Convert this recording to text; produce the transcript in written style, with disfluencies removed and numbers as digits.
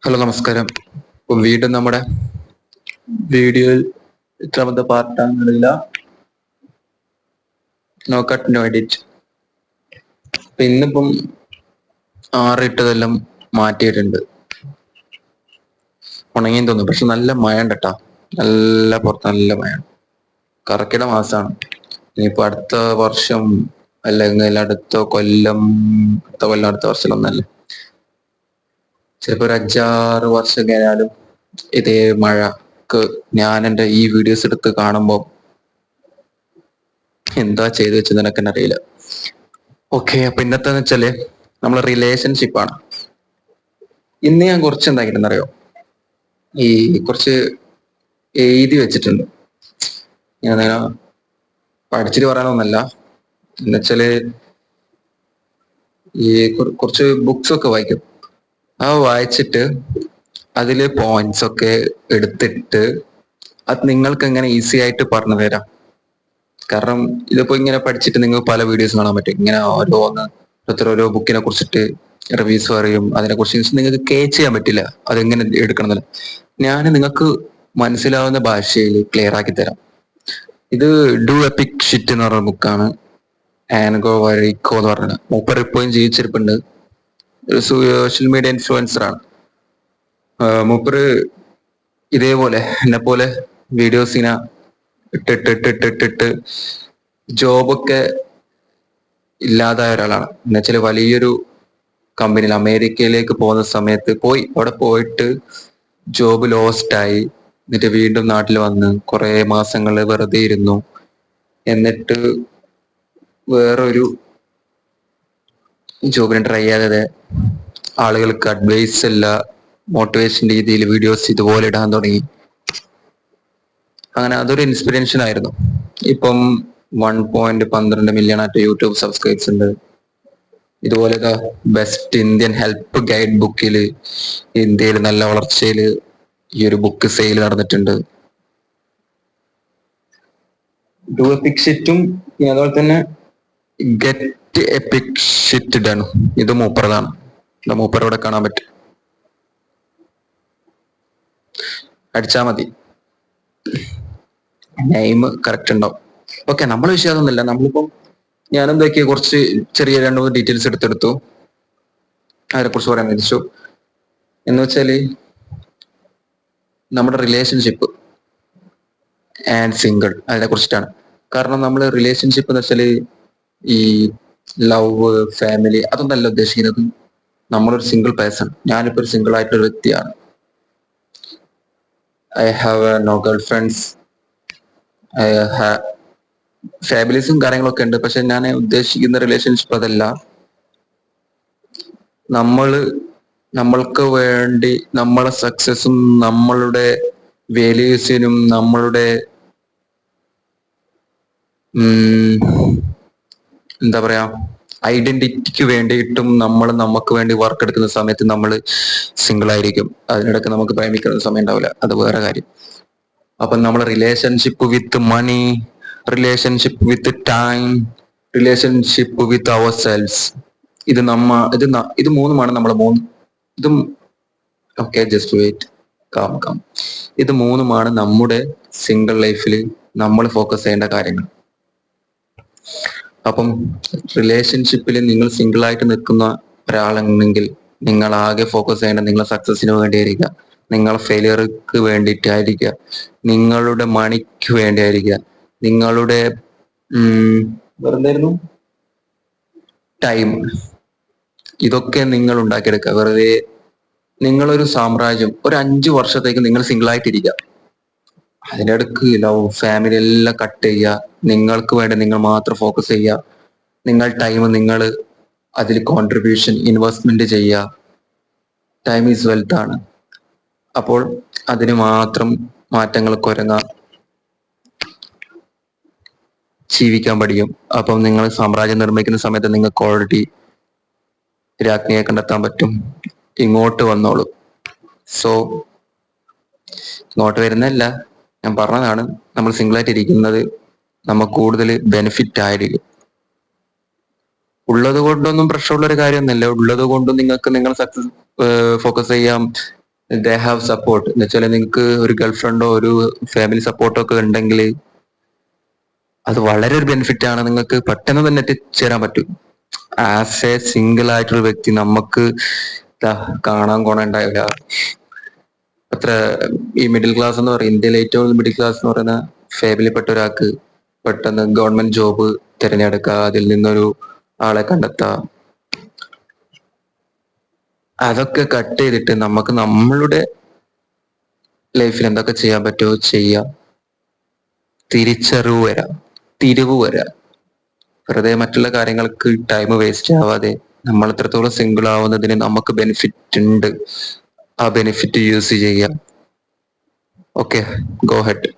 Hello നമസ്കാരം. ഇപ്പൊ വീണ്ടും നമ്മുടെ വീഡിയോയിൽ ഇത്രാമത്തെ പാർട്ടാണെന്നില്ല, നോ കട്ട് നോ എഡിറ്റ്. ഇന്നിപ്പം ആറിട്ടതെല്ലാം മാറ്റിയിട്ടുണ്ട്. ഉണങ്ങിയെന്ന് തോന്നുന്നു, പക്ഷെ നല്ല മഴ ഉണ്ട് കേട്ടാ. നല്ല പുറത്ത് നല്ല മഴ. കറക്കിട മാസമാണ്. ഇനിയിപ്പോ അടുത്ത വർഷം അല്ലെങ്കിൽ അടുത്ത കൊല്ലം, അടുത്ത വർഷം ഒന്നല്ലേ, ചിലപ്പോ ഒരു 5-6 വർഷം കഴിഞ്ഞാലും ഇതേ മഴക്ക് ഞാൻ എൻ്റെ ഈ വീഡിയോസ് എടുത്ത് കാണുമ്പോൾ എന്താ ചെയ്തു വെച്ചത് എനിക്ക് തന്നെ അറിയില്ല. ഓക്കെ, അപ്പൊ ഇന്നത്തെ വെച്ചാല് നമ്മളെ റിലേഷൻഷിപ്പാണ്. ഇന്ന് ഞാൻ കുറച്ച് എന്താക്കിട്ടെന്നറിയോ, ഈ കുറച്ച് എഴുതി വെച്ചിട്ടുണ്ട്. ഞാൻ പഠിച്ചിട്ട് പറയാനൊന്നല്ല, എന്നുവെച്ചാല് ഈ കുറച്ച് ബുക്സ് ഒക്കെ വായിക്കും. ആ വായിച്ചിട്ട് അതില് പോയിന്റ്സ് ഒക്കെ എടുത്തിട്ട് അത് നിങ്ങൾക്ക് എങ്ങനെ ഈസി ആയിട്ട് പറഞ്ഞു തരാം. കാരണം ഇതിപ്പോ ഇങ്ങനെ പഠിച്ചിട്ട് നിങ്ങൾക്ക് പല വീഡിയോസ് കാണാൻ പറ്റും. ഇങ്ങനെ ഓരോ ബുക്കിനെ കുറിച്ചിട്ട് റിവ്യൂസ് പറയും, അതിനെ കുറിച്ച് നിങ്ങൾക്ക് കേച്ച് ചെയ്യാൻ പറ്റില്ല അതെങ്ങനെ എടുക്കണം. ഞാൻ നിങ്ങൾക്ക് മനസ്സിലാവുന്ന ഭാഷയിൽ ക്ലിയർ ആക്കി തരാം. ഇത് ഡു എപ്പിക് ഷിറ്റ് എന്ന് പറഞ്ഞ ബുക്കാണ്. ആൻഗോ വഴിക്കോ എന്ന് പറഞ്ഞത്. മൂപ്പർ ഇപ്പോഴും ജീവിച്ചിരിപ്പുണ്ട്. ഒരു സോഷ്യൽ മീഡിയ ഇൻഫ്ലുവൻസർ ആണ്. മൂപ്പര് ഇതേപോലെ എന്നെ പോലെ വീഡിയോസിനെ ഇട്ടിട്ട് ജോബൊക്കെ ഇല്ലാതായ ഒരാളാണ്. എന്നുവെച്ചാൽ വലിയൊരു കമ്പനിയിൽ അമേരിക്കയിലേക്ക് പോകുന്ന സമയത്ത് അവിടെ പോയിട്ട് ജോബ് ലോസ്റ്റായി. എന്നിട്ട് വീണ്ടും നാട്ടിൽ വന്ന് കുറെ മാസങ്ങൾ വെറുതെ ഇരുന്നു. എന്നിട്ട് വേറൊരു ജോബിന് ട്രൈ ചെയ്യാതെ ആളുകൾക്ക് അഡ്വൈസ് അല്ല മോട്ടിവേഷൻ രീതിയിൽ വീഡിയോസ് ഇതുപോലെ ഇടാൻ തുടങ്ങി. അങ്ങനെ അതൊരു ഇൻസ്പിറേഷൻ ആയിരുന്നു. ഇപ്പം 1.12 മില്യൺ ആയിട്ട് യൂട്യൂബ് സബ്സ്ക്രൈബ്സ് ഉണ്ട്. ഇതുപോലെ ബെസ്റ്റ് ഇന്ത്യൻ ഹെൽപ്പ് ഗൈഡ് ബുക്കിൽ ഇന്ത്യയിൽ നല്ല വളർച്ചയിൽ ഈ ഒരു ബുക്ക് സെയിൽ നടന്നിട്ടുണ്ട്. ഡു എപ്പിക് ഷിറ്റും അതുപോലെ തന്നെ ഗെറ്റ് എപ്പിക് ഷിറ്റ് ഡൺ, ഇത് മൂപ്പറതാണ്. മൂപ്പറോടെ കാണാൻ പറ്റും, അടിച്ചാ മതി, നെയിം കറക്റ്റ് ഉണ്ടാവും. ഓക്കെ, നമ്മളെ വിഷയം അതൊന്നുമില്ല. നമ്മളിപ്പം ഞാൻ എന്തൊക്കെയാ കുറച്ച് ചെറിയ 2-3 ഡീറ്റെയിൽസ് എടുത്തെടുത്തു, അതിനെ കുറിച്ച് പറയാൻ വിളിച്ചു. എന്ന് വെച്ചാല് നമ്മുടെ റിലേഷൻഷിപ്പ് ആൻഡ് സിംഗിൾ, അതിനെ കുറിച്ചിട്ടാണ്. കാരണം നമ്മൾ റിലേഷൻഷിപ്പ് എന്ന് വെച്ചാല് ഈ ലവ്, ഫാമിലി അതൊന്നല്ല ഉദ്ദേശിക്കുന്നത്. നമ്മളൊരു സിംഗിൾ പേഴ്സൺ. ഞാനിപ്പോ ഒരു സിംഗിൾ ആയിട്ടൊരു വ്യക്തിയാണ്. I have no girl friends, ഫാമിലീസും കാര്യങ്ങളൊക്കെ ഉണ്ട്. പക്ഷെ ഞാൻ ഉദ്ദേശിക്കുന്ന റിലേഷൻഷിപ്പ് അതല്ല. നമ്മൾക്ക് വേണ്ടി നമ്മളെ സക്സസും നമ്മളുടെ വാല്യൂസിനും നമ്മളുടെ എന്താ പറയാ ഐഡന്റിറ്റിക്ക് വേണ്ടിയിട്ടും നമ്മൾ നമുക്ക് വേണ്ടി വർക്ക് എടുക്കുന്ന സമയത്ത് നമ്മൾ സിംഗിൾ ആയിരിക്കും. അതിനിടയ്ക്ക് നമുക്ക് പ്രേമിക്കുന്ന സമയം ഉണ്ടാവില്ല, അത് വേറെ കാര്യം. അപ്പം നമ്മൾ relationship with money, relationship with time, relationship with ourselves, ഇത് മൂന്നുമാണ് നമ്മളെ ഇതും. Okay, just wait, calm. ഇത് മൂന്നുമാണ് നമ്മുടെ സിംഗിൾ ലൈഫിൽ നമ്മൾ ഫോക്കസ് ചെയ്യേണ്ട കാര്യങ്ങൾ. അപ്പം റിലേഷൻഷിപ്പിൽ നിങ്ങൾ സിംഗിൾ ആയിട്ട് നിൽക്കുന്ന ഒരാളാണെങ്കിൽ നിങ്ങൾ ആകെ ഫോക്കസ് ചെയ്യേണ്ടത് നിങ്ങളെ സക്സസിന് വേണ്ടിയായിരിക്കുക, നിങ്ങളെ ഫെയിലിയർക്ക് വേണ്ടിയിട്ടായിരിക്കുക, നിങ്ങളുടെ മണിക്ക് വേണ്ടിയായിരിക്കുക, നിങ്ങളുടെ വെറുതെ ടൈം, ഇതൊക്കെ നിങ്ങൾ ഉണ്ടാക്കിയെടുക്കുക. വെറുതെ നിങ്ങളൊരു സാമ്രാജ്യം ഒരു 5 വർഷത്തേക്ക് നിങ്ങൾ സിംഗിൾ ആയിട്ടിരിക്കുക. അതിനിടക്ക് ലവ്, ഫാമിലി എല്ലാം കട്ട് ചെയ്യുക. നിങ്ങൾക്ക് വേണ്ടി നിങ്ങൾ മാത്രം ഫോക്കസ് ചെയ്യുക. നിങ്ങൾ ടൈം നിങ്ങൾ അതിൽ കോൺട്രിബ്യൂഷൻ ഇൻവെസ്റ്റ്മെന്റ് ചെയ്യുക. ടൈം ഈസ് വെൽത്ത് ആണ്. അപ്പോൾ അതിന് മാത്രം മാറ്റങ്ങൾ ഒരുങ്ങാം, ജീവിക്കാൻ പഠിക്കും. അപ്പം നിങ്ങൾ സാമ്രാജ്യം നിർമ്മിക്കുന്ന സമയത്ത് നിങ്ങൾക്ക് ഓൾറെഡി രാജ്ഞിയെ കണ്ടെത്താൻ പറ്റും. ഇങ്ങോട്ട് വന്നോളൂ. സോ ഇങ്ങോട്ട് വരുന്നല്ല, ഞാൻ പറഞ്ഞതാണ്, നമ്മൾ സിംഗിൾ ആയിട്ട് ഇരിക്കുന്നത് നമുക്ക് കൂടുതൽ ബെനിഫിറ്റ് ആയിരിക്കും. ഉള്ളത് കൊണ്ടൊന്നും പ്രശ്നമുള്ള ഒരു കാര്യമൊന്നുമില്ല. ഉള്ളത് കൊണ്ടും നിങ്ങൾക്ക് നിങ്ങൾ സക്സസ് ഫോക്കസ് ചെയ്യാം. ദേ ഹാവ് സപ്പോർട്ട് എന്ന് വെച്ചാൽ നിങ്ങൾക്ക് ഒരു ഗേൾ ഫ്രണ്ടോ ഒരു ഫാമിലി സപ്പോർട്ടോ ഒക്കെ ഉണ്ടെങ്കിൽ അത് വളരെ ഒരു ബെനിഫിറ്റ് ആണ്. നിങ്ങൾക്ക് പെട്ടെന്ന് തന്നെ എത്തിച്ചേരാൻ പറ്റും. ആസ് എ സിംഗിൾ ആയിട്ടുള്ള വ്യക്തി നമുക്ക് കാണാൻ ഗുണമുണ്ടാവില്ല. അത്ര ഈ മിഡിൽ ക്ലാസ് എന്ന് പറയും, ഇന്ത്യയിലെ ഏറ്റവും മിഡിൽ ക്ലാസ് എന്ന് പറയുന്ന ഫാമിലിപ്പെട്ട ഒരാൾക്ക് പെട്ടെന്ന് ഗവൺമെന്റ് ജോബ് തിരഞ്ഞെടുക്കുക, അതിൽ നിന്നൊരു ആളെ കണ്ടെത്തുക, അതൊക്കെ കട്ട് ചെയ്തിട്ട് നമുക്ക് നമ്മളുടെ ലൈഫിൽ എന്തൊക്കെ ചെയ്യാൻ പറ്റുമോ ചെയ്യാം. തിരിവ് വരാം. വെറുതെ മറ്റുള്ള കാര്യങ്ങൾക്ക് ടൈം വേസ്റ്റ് ആവാതെ നമ്മൾ എത്രത്തോളം സിംഗിൾ ആവുന്നതിന് നമുക്ക് ബെനിഫിറ്റ് ഉണ്ട്, ആ ബെനിഫിറ്റ് യൂസ് ചെയ്യാം. Okay, go head.